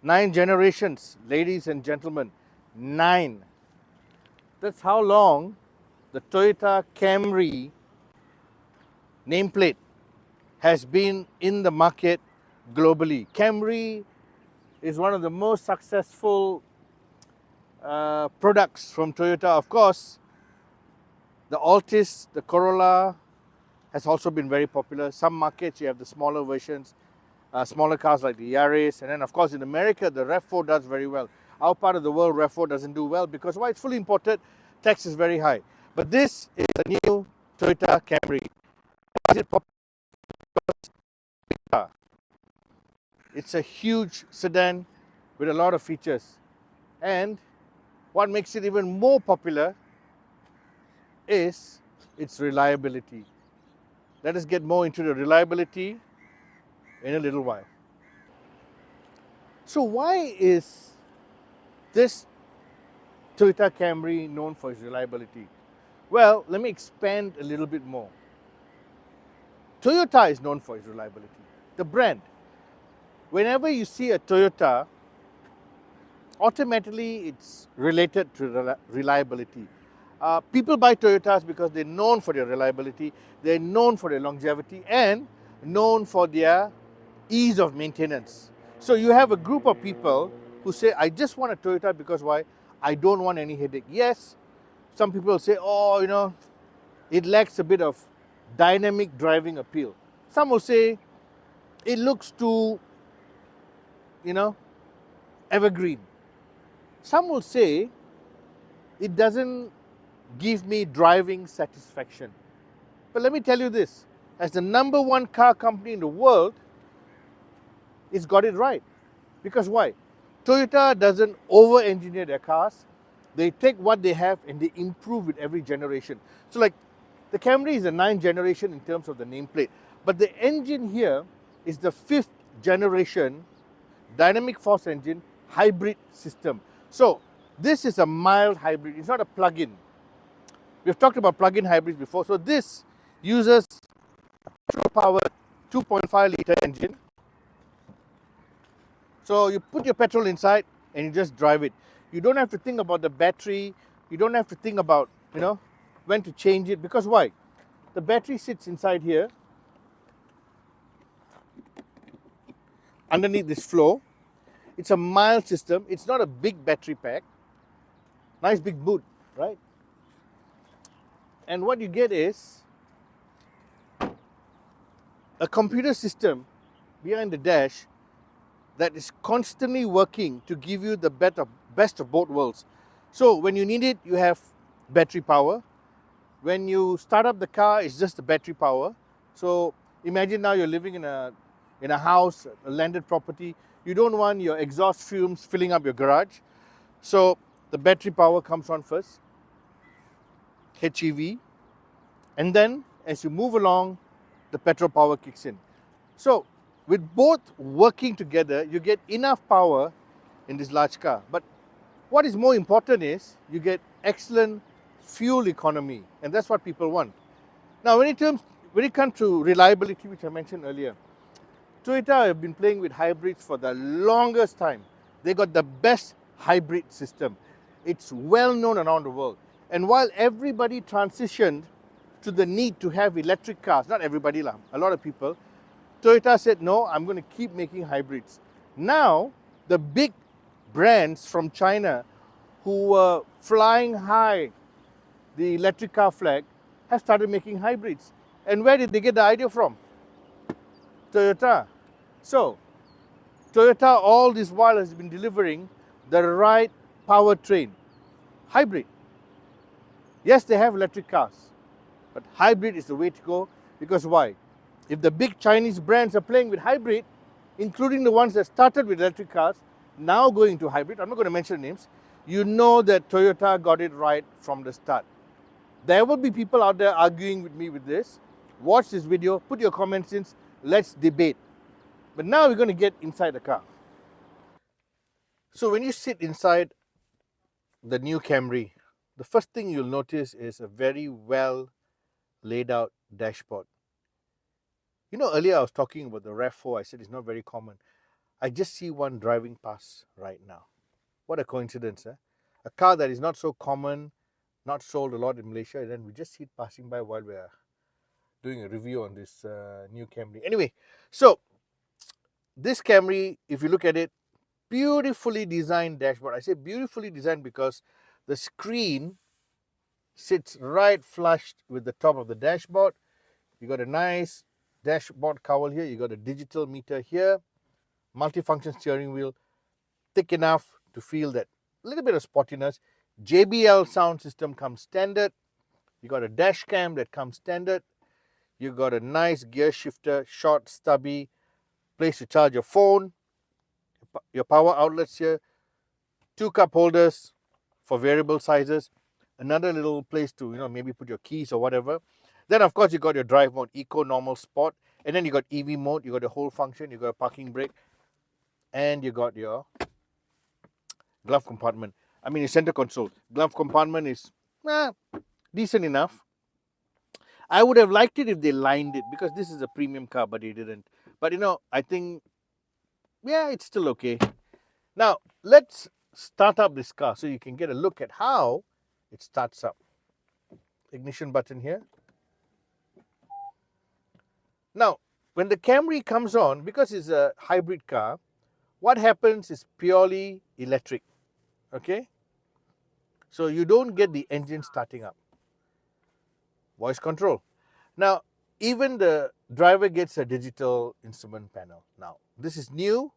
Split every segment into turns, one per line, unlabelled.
9 generations, ladies and gentlemen. 9. That's how long the Toyota Camry nameplate has been in the market globally. Camry is one of the most successful products from Toyota. Of course, the Altis, the Corolla has also been very popular. Some markets you have the smaller versions, smaller cars like the Yaris, and then of course in America the RAV4 does very well. Our part of the world RAV4 doesn't do well because why? It's fully imported, tax is very high. But this is a new Toyota Camry. Is it popular? It's a huge sedan with a lot of features. And what makes it even more popular is its reliability. Let us get more into the reliability in a little while. So why is this Toyota Camry known for its reliability? Well, let me expand a little bit more. Toyota is known for its reliability. The brand. Whenever you see a Toyota, automatically it's related to reliability. People buy Toyotas because they're known for their reliability, they're known for their longevity, and known for their ease of maintenance. So you have a group of people who say, I just want a Toyota because why? I don't want any headache. Yes, some people say, oh, it lacks a bit of dynamic driving appeal. Some will say it looks too, evergreen. Some will say it doesn't give me driving satisfaction. But let me tell you this, as the number one car company in the world, it's got it right. Because why? Toyota doesn't over-engineer their cars. They take what they have and they improve with every generation. So like the Camry is the 9th generation in terms of the nameplate. But the engine here is the 5th generation dynamic force engine hybrid system. So this is a mild hybrid. It's not a plug-in. We've talked about plug-in hybrids before. So this uses petrol-powered 2.5 liter engine. So you put your petrol inside and you just drive it. You don't have to think about the battery. You don't have to think about, when to change it. Because why? The battery sits inside here, underneath this floor. It's a mild system. It's not a big battery pack. Nice big boot, right? And what you get is a computer system behind the dash that is constantly working to give you the best of both worlds. So when you need it, you have battery power. When you start up the car, it's just the battery power. So imagine now you're living in a house, a landed property. You don't want your exhaust fumes filling up your garage. So the battery power comes on first, HEV, and then as you move along, the petrol power kicks in. So with both working together, you get enough power in this large car. But what is more important is you get excellent fuel economy, and that's what people want. Now, when it comes to reliability, which I mentioned earlier, Toyota have been playing with hybrids for the longest time. They got the best hybrid system. It's well known around the world. And while everybody transitioned to the need to have electric cars, not everybody, a lot of people, Toyota said, no, I'm going to keep making hybrids. Now, the big brands from China who were flying high the electric car flag have started making hybrids. And where did they get the idea from? Toyota. So, Toyota all this while has been delivering the right powertrain, hybrid. Yes, they have electric cars, but hybrid is the way to go. Because why? If the big Chinese brands are playing with hybrid, including the ones that started with electric cars, now going to hybrid, I'm not going to mention names, you know that Toyota got it right from the start. There will be people out there arguing with me with this. Watch this video, put your comments in, let's debate. But now we're going to get inside the car. So when you sit inside the new Camry, the first thing you'll notice is a very well laid out dashboard. Earlier I was talking about the RAV4, I said it's not very common. I just see one driving past right now. What a coincidence, eh? A car that is not so common, not sold a lot in Malaysia, and then we just see it passing by while we're doing a review on this new Camry. Anyway, so this Camry, if you look at it, beautifully designed dashboard. I say beautifully designed because the screen sits right flushed with the top of the dashboard. You got a nice dashboard cowl here. You got a digital meter here, multifunction steering wheel, thick enough to feel that little bit of spottiness. JBL sound system comes standard. You got a dash cam that comes standard. You got a nice gear shifter, short, stubby, place to charge your phone, your power outlets here, two cup holders for variable sizes, another little place to maybe put your keys or whatever. Then of course you got your drive mode, eco, normal, sport, and then you got EV mode, you got the whole function, you got a parking brake, and you got your glove compartment. I mean, your center console. Glove compartment is decent enough. I would have liked it if they lined it because this is a premium car, but they didn't. But I think, yeah, it's still okay. Now, let's start up this car so you can get a look at how it starts up. Ignition button here. Now, when the Camry comes on, because it's a hybrid car, what happens is purely electric. Okay? So you don't get the engine starting up. Voice control. Now, even the driver gets a digital instrument panel. Now, this is new.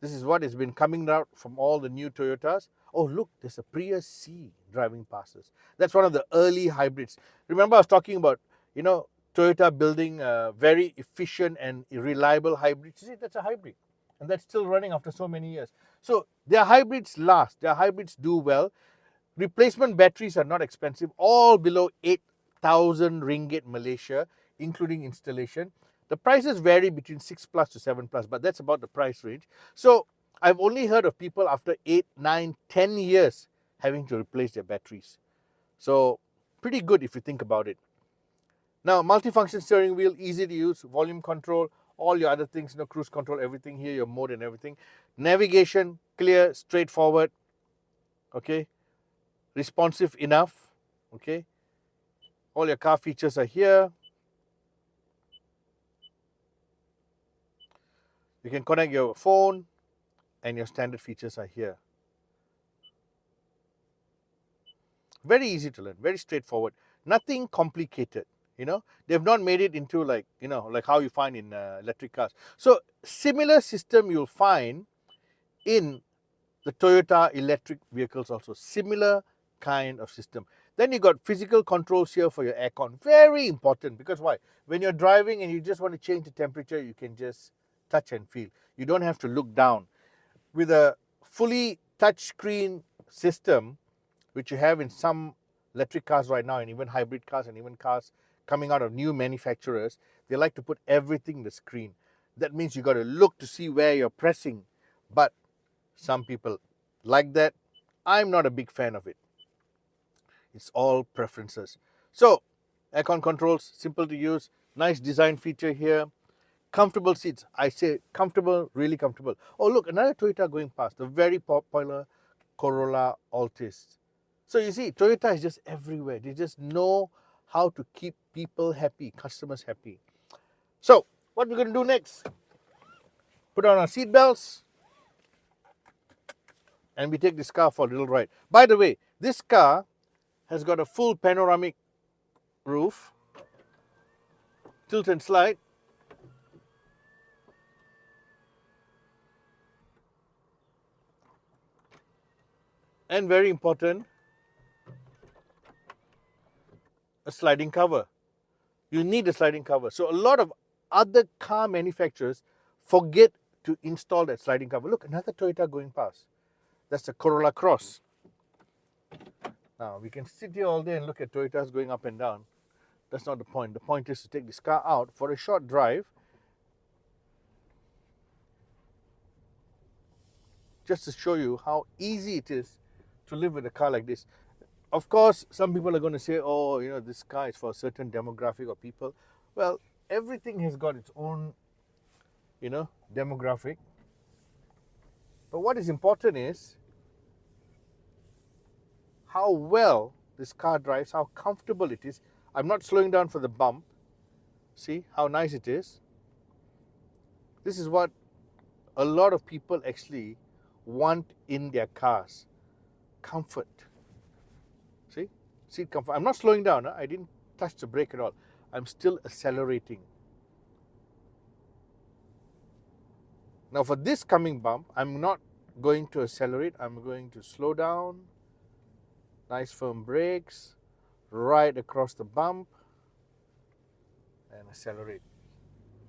This is what has been coming out from all the new Toyotas. Oh, look, there's a Prius C driving past us. That's one of the early hybrids. Remember I was talking about, Toyota building a very efficient and reliable hybrid. You see, that's a hybrid. And that's still running after so many years. So their hybrids last. Their hybrids do well. Replacement batteries are not expensive. All below 8,000 ringgit Malaysia, including installation. The prices vary between 6 plus to 7 plus, but that's about the price range. So I've only heard of people after 8, 9, 10 years having to replace their batteries. So pretty good if you think about it. Now, multifunction steering wheel, easy to use, volume control, all your other things, cruise control, everything here, your mode and everything. Navigation, clear, straightforward, okay, responsive enough, okay. All your car features are here. You can connect your phone and your standard features are here. Very easy to learn, very straightforward, nothing complicated. They've not made it into like how you find in electric cars. So similar system you'll find in the Toyota electric vehicles also. Similar kind of system. Then you got physical controls here for your aircon. Very important because why? When you're driving and you just want to change the temperature, you can just touch and feel. You don't have to look down. With a fully touchscreen system, which you have in some electric cars right now and even hybrid cars and even cars coming out of new manufacturers, they like to put everything in the screen. That means you got to look to see where you're pressing. But some people like that. I'm not a big fan of it. It's all preferences. So, aircon controls, simple to use, nice design feature here. Comfortable seats. I say comfortable, really comfortable. Oh, look, another Toyota going past, the very popular Corolla Altis. So you see, Toyota is just everywhere. They just know how to keep people happy, customers happy. So, what we're going to do next? Put on our seat belts and we take this car for a little ride. By the way, this car has got a full panoramic roof, tilt and slide, and very important, a sliding cover. You need a sliding cover. So a lot of other car manufacturers forget to install that sliding cover. Look, another Toyota going past. That's the Corolla Cross. Now, we can sit here all day and look at Toyotas going up and down. That's not the point. The point is to take this car out for a short drive, just to show you how easy it is to live with a car like this. Of course, some people are going to say, oh, this car is for a certain demographic of people. Well, everything has got its own, demographic. But what is important is how well this car drives, how comfortable it is. I'm not slowing down for the bump. See how nice it is. This is what a lot of people actually want in their cars. Comfort. See? Seat comfort. I'm not slowing down. I didn't touch the brake at all. I'm still accelerating. Now for this coming bump, I'm not going to accelerate. I'm going to slow down. Nice firm brakes. Right across the bump. And accelerate.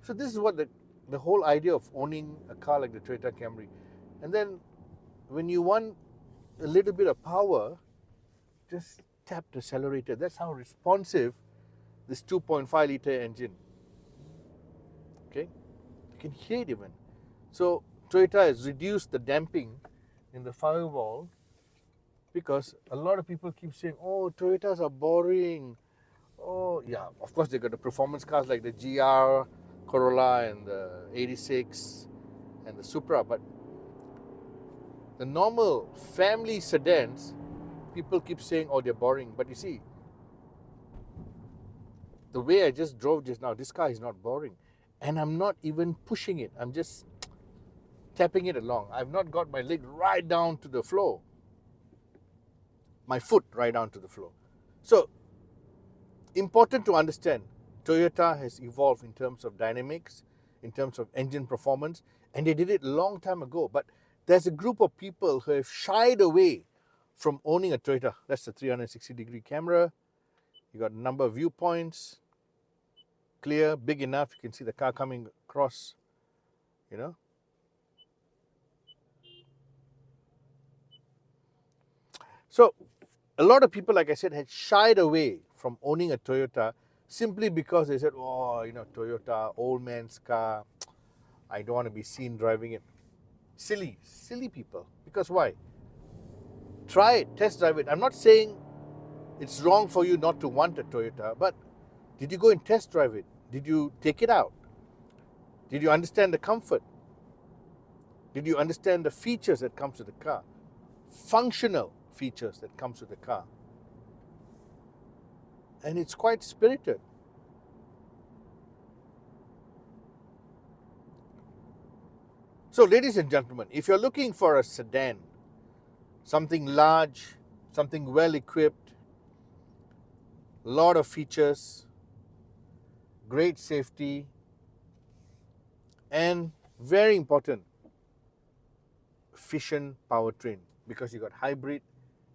So this is what the whole idea of owning a car like the Toyota Camry. And then when you want a little bit of power, just tap the accelerator. That's how responsive this 2.5 liter engine. Okay, you can hear it even. So Toyota has reduced the damping in the firewall because a lot of people keep saying, oh, Toyotas are boring. Oh, yeah, of course they got the performance cars like the GR, Corolla and the 86 and the Supra, but the normal family sedans, people keep saying, oh, they're boring. But you see, the way I just drove just now, this car is not boring. And I'm not even pushing it. I'm just tapping it along. I've not got my leg right down to the floor. My foot right down to the floor. So, important to understand, Toyota has evolved in terms of dynamics, in terms of engine performance, and they did it a long time ago. But there's a group of people who have shied away from owning a Toyota. That's the 360-degree camera. You got a number of viewpoints, clear, big enough. You can see the car coming across, you know. So a lot of people, like I said, had shied away from owning a Toyota simply because they said, oh, you know, Toyota, old man's car. I don't want to be seen driving it. Silly people. Because why? Try it, test drive it. I'm not saying it's wrong for you not to want a Toyota, but did you go and test drive it? Did you take it out? Did you understand the comfort? Did you understand the features that comes with the car? Functional features that comes with the car. And it's quite spirited. So ladies and gentlemen, if you're looking for a sedan, something large, something well equipped, a lot of features, great safety, and very important, efficient powertrain, because you got hybrid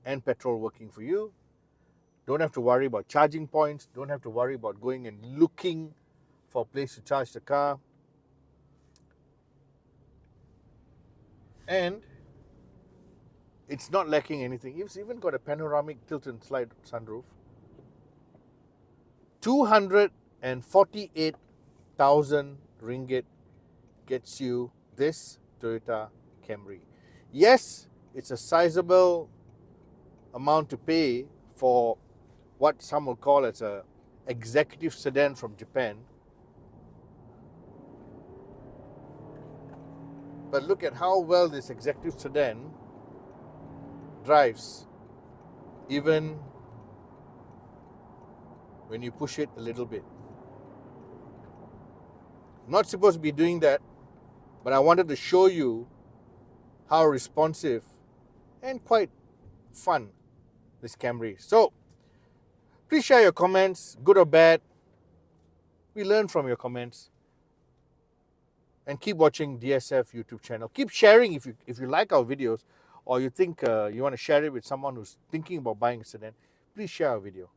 and petrol working for you. Don't have to worry about charging points, don't have to worry about going and looking for a place to charge the car. And it's not lacking anything. It's even got a panoramic tilt and slide sunroof. 248,000 ringgit gets you this Toyota Camry. Yes, it's a sizable amount to pay for what some will call as a executive sedan from Japan. But look at how well this executive sedan drives, even when you push it a little bit. I'm not supposed to be doing that, but I wanted to show you how responsive and quite fun this Camry is. So, please share your comments, good or bad. We learn from your comments. And keep watching DSF YouTube channel. Keep sharing if you like our videos, or you think you want to share it with someone who's thinking about buying a sedan. Please share our video.